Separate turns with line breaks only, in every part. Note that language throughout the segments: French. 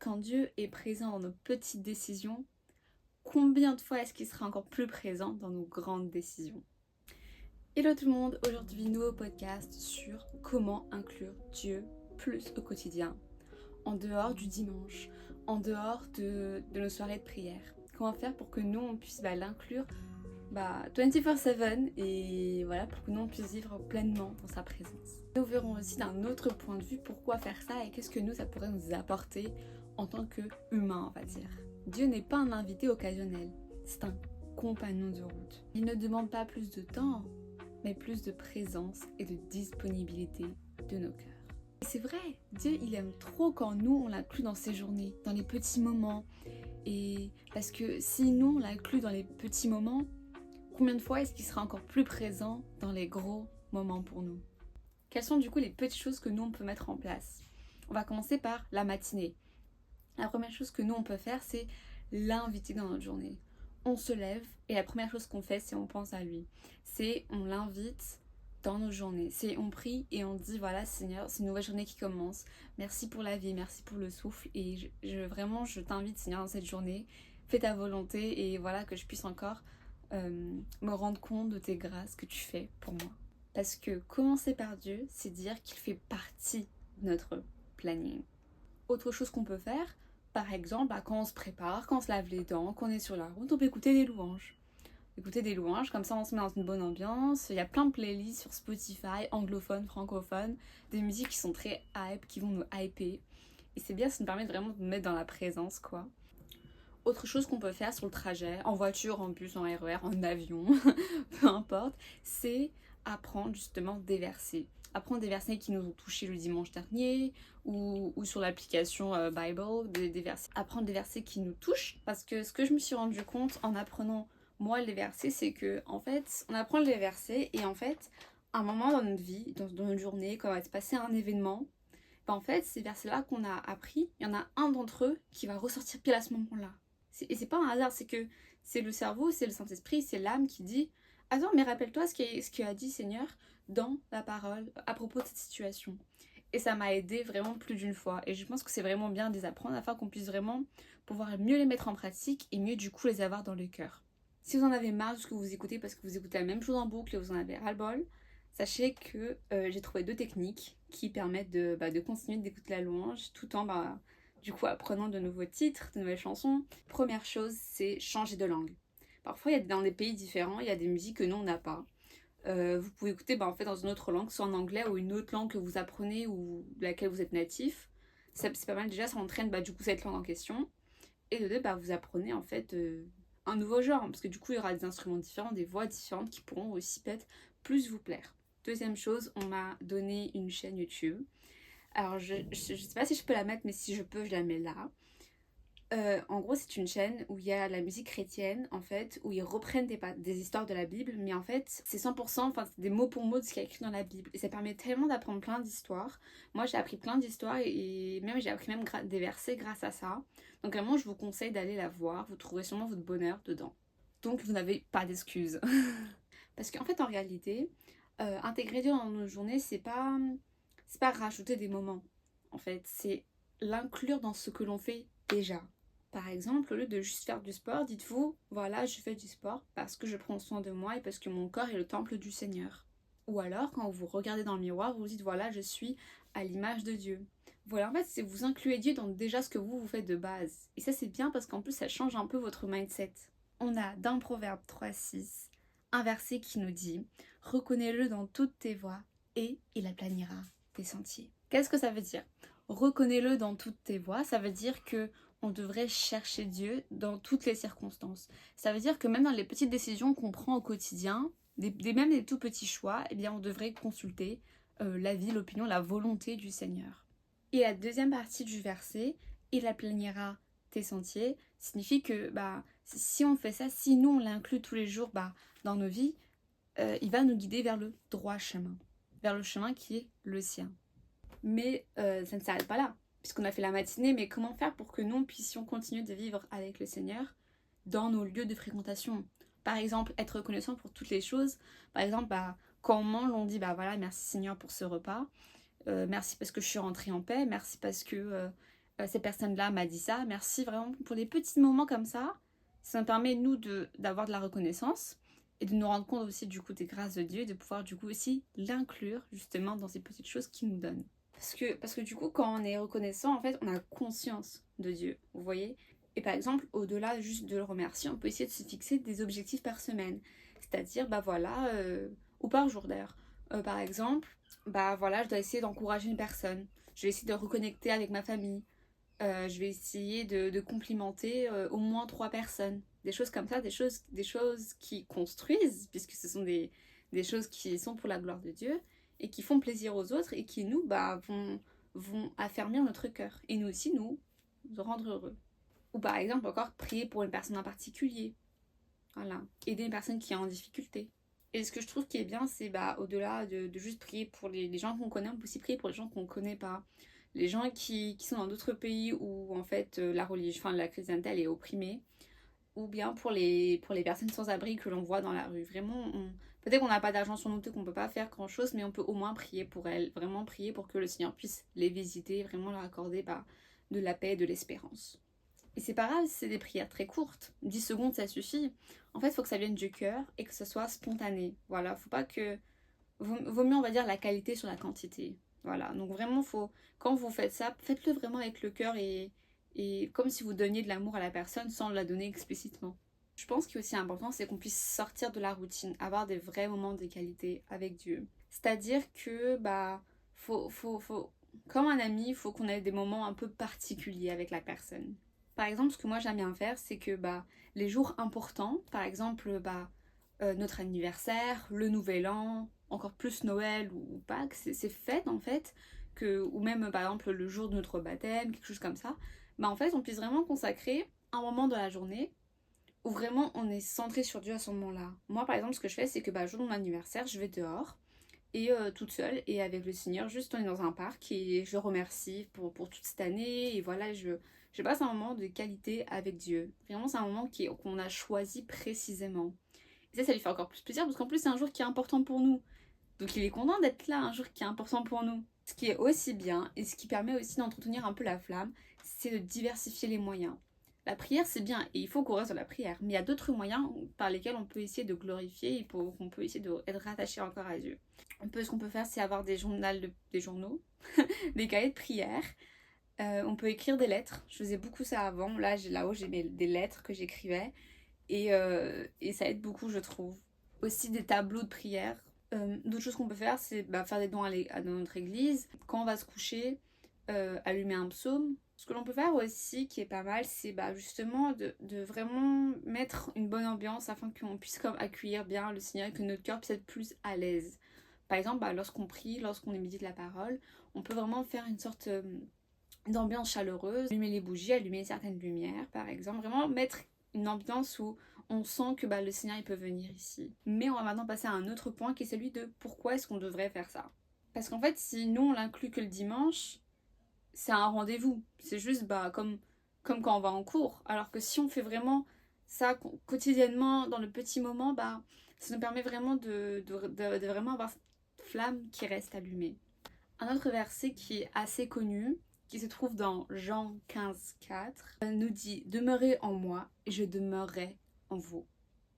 Quand Dieu est présent dans nos petites décisions, combien de fois est-ce qu'il sera encore plus présent dans nos grandes décisions? Hello tout le monde, aujourd'hui nouveau podcast sur comment inclure Dieu plus au quotidien, en dehors du dimanche, en dehors de nos soirées de prière. Comment faire pour que nous on puisse l'inclure 24/7 et voilà, pour que nous on puisse vivre pleinement dans sa présence. Nous verrons aussi d'un autre point de vue pourquoi faire ça et qu'est-ce que ça pourrait nous apporter en tant qu'humain, on va dire. Dieu n'est pas un invité occasionnel, c'est un compagnon de route. Il ne demande pas plus de temps, mais plus de présence et de disponibilité de nos cœurs. Et c'est vrai, Dieu il aime trop quand nous on l'inclut dans ses journées, dans les petits moments. Et parce que si nous on l'inclut dans les petits moments, combien de fois est-ce qu'il sera encore plus présent dans les gros moments pour nous? Quelles sont du coup les petites choses que nous on peut mettre en place? On va commencer par la matinée. La première chose que nous on peut faire, c'est l'inviter dans notre journée. On se lève et la première chose qu'on fait, c'est on pense à lui. C'est on l'invite dans nos journées. C'est on prie et on dit voilà Seigneur, c'est une nouvelle journée qui commence. Merci pour la vie, merci pour le souffle et je t'invite Seigneur dans cette journée. Fais ta volonté et voilà que je puisse encore me rendre compte de tes grâces que tu fais pour moi. Parce que commencer par Dieu, c'est dire qu'il fait partie de notre planning. Autre chose qu'on peut faire, par exemple, quand on se prépare, quand on se lave les dents, quand on est sur la route, on peut écouter des louanges. Écouter des louanges, comme ça on se met dans une bonne ambiance. Il y a plein de playlists sur Spotify, anglophones, francophones, des musiques qui sont très hype, qui vont nous hyper. Et c'est bien, ça nous permet vraiment de nous mettre dans la présence, quoi. Autre chose qu'on peut faire sur le trajet, en voiture, en bus, en RER, en avion, peu importe, c'est apprendre justement des versets. Apprendre des versets qui nous ont touchés le dimanche dernier ou sur l'application Bible, des versets. Apprendre des versets qui nous touchent parce que ce que je me suis rendu compte en apprenant moi les versets, c'est que en fait, on apprend les versets et en fait, à un moment dans notre vie, dans notre journée, quand va se passer un événement, en fait, ces versets-là qu'on a appris, il y en a un d'entre eux qui va ressortir pile à ce moment-là. Et c'est pas un hasard, c'est que c'est le cerveau, c'est le Saint-Esprit, c'est l'âme qui dit « Attends, mais rappelle-toi ce qu'a dit Seigneur dans la parole à propos de cette situation. » Et ça m'a aidé vraiment plus d'une fois. Et je pense que c'est vraiment bien de les apprendre afin qu'on puisse vraiment pouvoir mieux les mettre en pratique et mieux du coup les avoir dans le cœur. Si vous en avez marre de ce que vous écoutez parce que vous écoutez la même chose en boucle et vous en avez ras-le-bol, sachez que j'ai trouvé 2 techniques qui permettent de continuer d'écouter la louange tout en du coup apprenant de nouveaux titres, de nouvelles chansons. Première chose, c'est changer de langue. Parfois, dans des pays différents, il y a des musiques que nous, on n'a pas. Vous pouvez écouter en fait dans une autre langue, soit en anglais ou une autre langue que vous apprenez ou laquelle vous êtes natif. C'est pas mal déjà, ça entraîne du coup cette langue en question. Et de deux, vous apprenez en fait un nouveau genre, parce que du coup, il y aura des instruments différents, des voix différentes qui pourront aussi peut-être plus vous plaire. Deuxième chose, on m'a donné une chaîne YouTube. Alors, je sais pas si je peux la mettre, mais si je peux, je la mets là. En gros, c'est une chaîne où il y a la musique chrétienne, en fait, où ils reprennent des histoires de la Bible, mais en fait, c'est 100%, enfin, c'est des mots pour mots de ce qu'il y a écrit dans la Bible. Et ça permet tellement d'apprendre plein d'histoires. Moi, j'ai appris plein d'histoires et même j'ai appris même des versets grâce à ça. Donc vraiment, je vous conseille d'aller la voir. Vous trouverez sûrement votre bonheur dedans. Donc, vous n'avez pas d'excuses. Parce qu'en fait, en réalité, intégrer Dieu dans nos journées, c'est pas rajouter des moments. En fait, c'est l'inclure dans ce que l'on fait déjà. Par exemple, au lieu de juste faire du sport, dites-vous, voilà, je fais du sport parce que je prends soin de moi et parce que mon corps est le temple du Seigneur. Ou alors, quand vous regardez dans le miroir, vous dites, voilà, je suis à l'image de Dieu. Voilà, en fait, c'est vous incluez Dieu dans déjà ce que vous faites de base. Et ça, c'est bien parce qu'en plus, ça change un peu votre mindset. On a dans Proverbe 3:6 un verset qui nous dit « Reconnais-le dans toutes tes voies et il aplanira tes sentiers. » Qu'est-ce que ça veut dire? Reconnais-le dans toutes tes voies, ça veut dire que on devrait chercher Dieu dans toutes les circonstances. Ça veut dire que même dans les petites décisions qu'on prend au quotidien, même des tout petits choix, eh bien on devrait consulter l'avis, l'opinion, la volonté du Seigneur. Et la deuxième partie du verset, il aplanira tes sentiers, signifie que si on fait ça, si nous on l'inclut tous les jours dans nos vies, il va nous guider vers le droit chemin, vers le chemin qui est le sien. Mais ça ne s'arrête pas là, puisqu'on a fait la matinée, mais comment faire pour que nous puissions continuer de vivre avec le Seigneur dans nos lieux de fréquentation? Par exemple, être reconnaissant pour toutes les choses. Par exemple, quand on mange, on dit voilà, merci Seigneur pour ce repas. Merci parce que je suis rentrée en paix. Merci parce que cette personne-là m'a dit ça, merci vraiment pour les petits moments comme ça. Ça nous permet, nous, d'avoir de la reconnaissance et de nous rendre compte aussi du coup des grâces de Dieu et de pouvoir du coup aussi l'inclure justement dans ces petites choses qu'il nous donne. Parce que du coup, quand on est reconnaissant, en fait, on a conscience de Dieu, vous voyez. Et par exemple, au-delà juste de le remercier, on peut essayer de se fixer des objectifs par semaine. C'est-à-dire, bah voilà, ou par jour d'ailleurs. Par exemple, bah voilà, je dois essayer d'encourager une personne. Je vais essayer de reconnecter avec ma famille. Je vais essayer de complimenter au moins 3 personnes. Des choses comme ça, des choses qui construisent, puisque ce sont des choses qui sont pour la gloire de Dieu et qui font plaisir aux autres et qui nous vont affermir notre cœur et nous aussi nous rendre heureux. Ou par exemple encore prier pour une personne en particulier. Voilà. Aider une personne qui est en difficulté. Et ce que je trouve qui est bien, c'est au-delà de juste prier pour les gens qu'on connaît, on peut aussi prier pour les gens qu'on connaît pas. Les gens qui sont dans d'autres pays où en fait la religion, enfin la chrétienté elle est opprimée. Ou bien pour les personnes sans abri que l'on voit dans la rue. Vraiment, peut-être qu'on n'a pas d'argent sur nous, peut-être qu'on peut pas faire grand chose, mais on peut au moins prier pour elles. Vraiment prier pour que le Seigneur puisse les visiter, vraiment leur accorder de la paix et de l'espérance. Et c'est pas grave si c'est des prières très courtes. 10 secondes, ça suffit. En fait, il faut que ça vienne du cœur et que ce soit spontané. Voilà, faut pas que... Vaut mieux, on va dire, la qualité sur la quantité. Voilà, donc vraiment, quand vous faites ça, faites-le vraiment avec le cœur et comme si vous donniez de l'amour à la personne sans la donner explicitement. Je pense qu'il est aussi important, c'est qu'on puisse sortir de la routine, avoir des vrais moments de qualité avec Dieu. C'est-à-dire que, comme un ami, il faut qu'on ait des moments un peu particuliers avec la personne. Par exemple, ce que moi j'aime bien faire, c'est que les jours importants, par exemple notre anniversaire, le nouvel an, encore plus Noël ou Pâques, c'est fête en fait, ou même par exemple le jour de notre baptême, quelque chose comme ça, en fait on puisse vraiment consacrer un moment de la journée où vraiment on est centré sur Dieu à ce moment-là. Moi par exemple ce que je fais c'est que le jour de mon anniversaire je vais dehors et toute seule et avec le Seigneur, juste on est dans un parc et je le remercie pour toute cette année et voilà je passe un moment de qualité avec Dieu. Vraiment c'est un moment qu'on a choisi précisément. Et ça lui fait encore plus plaisir parce qu'en plus c'est un jour qui est important pour nous. Donc il est content d'être là, un jour qui est important pour nous. Ce qui est aussi bien et ce qui permet aussi d'entretenir un peu la flamme, c'est de diversifier les moyens. La prière c'est bien et il faut qu'on reste dans la prière, mais il y a d'autres moyens par lesquels on peut essayer de glorifier et qu'on peut essayer d'être rattaché encore à Dieu. Ce qu'on peut faire c'est avoir des journaux, des cahiers de prière. On peut écrire des lettres, je faisais beaucoup ça avant, là-haut j'ai des lettres que j'écrivais et ça aide beaucoup je trouve. Aussi des tableaux de prière. D'autres choses qu'on peut faire, c'est faire des dons à notre église. Quand on va se coucher, allumer un psaume. Ce que l'on peut faire aussi, qui est pas mal, c'est justement de vraiment mettre une bonne ambiance afin qu'on puisse comme accueillir bien le Seigneur et que notre cœur puisse être plus à l'aise. Par exemple, lorsqu'on prie, lorsqu'on médite la parole, on peut vraiment faire une sorte d'ambiance chaleureuse, allumer les bougies, allumer certaines lumières, par exemple. Vraiment mettre une ambiance où on sent que le Seigneur il peut venir ici. Mais on va maintenant passer à un autre point qui est celui de pourquoi est-ce qu'on devrait faire ça. Parce qu'en fait, si nous on l'inclut que le dimanche, c'est un rendez-vous. C'est juste comme quand on va en cours. Alors que si on fait vraiment ça quotidiennement, dans le petit moment, ça nous permet vraiment de vraiment avoir cette flamme qui reste allumée. Un autre verset qui est assez connu, qui se trouve dans Jean 15,4, nous dit « Demeurez en moi et je demeurerai en vous ».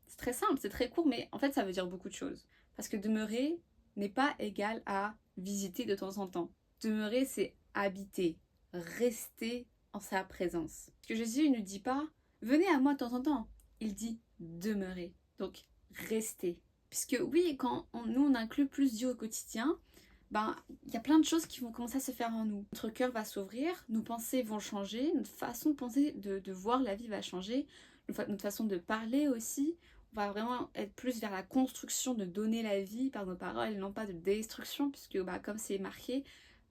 C'est très simple, c'est très court, mais en fait ça veut dire beaucoup de choses. Parce que demeurer n'est pas égal à visiter de temps en temps. Demeurer, c'est habiter, rester en sa présence. Parce que Jésus ne dit pas « Venez à moi de temps en temps ». Il dit « Demeurez ». Donc, restez. Puisque oui, quand nous on inclut plus Dieu au quotidien, il y a plein de choses qui vont commencer à se faire en nous. Notre cœur va s'ouvrir, nos pensées vont changer, notre façon de penser, de voir la vie va changer, notre façon de parler aussi. On va vraiment être plus vers la construction, de donner la vie par nos paroles et non pas de destruction, puisque comme c'est marqué,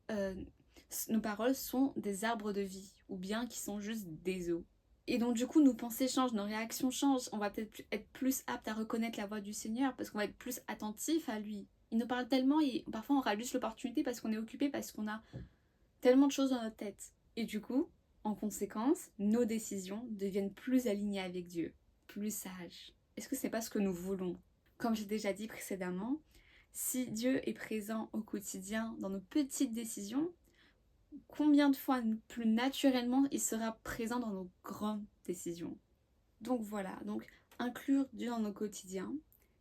nos paroles sont des arbres de vie, ou bien qui sont juste des eaux. Et donc du coup nos pensées changent, nos réactions changent, on va peut-être être plus apte à reconnaître la voix du Seigneur, parce qu'on va être plus attentif à lui. Il nous parle tellement et parfois on rate juste l'opportunité parce qu'on est occupé, parce qu'on a tellement de choses dans notre tête. Et du coup, en conséquence, nos décisions deviennent plus alignées avec Dieu, plus sages. Est-ce que c'est pas ce que nous voulons? Comme j'ai déjà dit précédemment, si Dieu est présent au quotidien dans nos petites décisions, combien de fois plus naturellement il sera présent dans nos grandes décisions. Donc voilà, donc inclure Dieu dans nos quotidiens,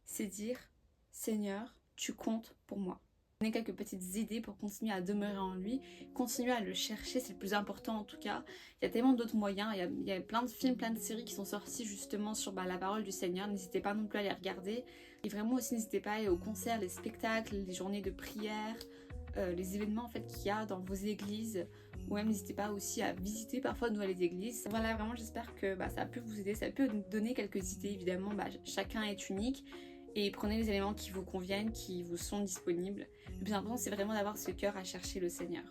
c'est dire Seigneur, tu comptes pour moi. Donner quelques petites idées pour continuer à demeurer en lui, continuer à le chercher, c'est le plus important en tout cas. Il y a tellement d'autres moyens, il y a plein de films, plein de séries qui sont sortis justement sur la parole du Seigneur, n'hésitez pas non plus à les regarder. Et vraiment aussi n'hésitez pas à aller aux concerts, les spectacles, les journées de prière, les événements en fait qu'il y a dans vos églises, ou même n'hésitez pas aussi à visiter parfois de nouvelles églises. Voilà, vraiment j'espère que ça a pu vous aider, ça a pu donner quelques idées. Évidemment chacun est unique et prenez les éléments qui vous conviennent, qui vous sont disponibles. Le plus important c'est vraiment d'avoir ce cœur à chercher le Seigneur.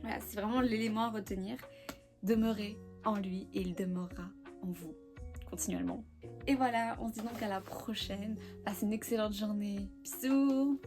Voilà, c'est vraiment l'élément à retenir. Demeurez en lui et il demeurera en vous continuellement. Et voilà, on se dit donc à la prochaine. Passez une excellente journée. Bisous.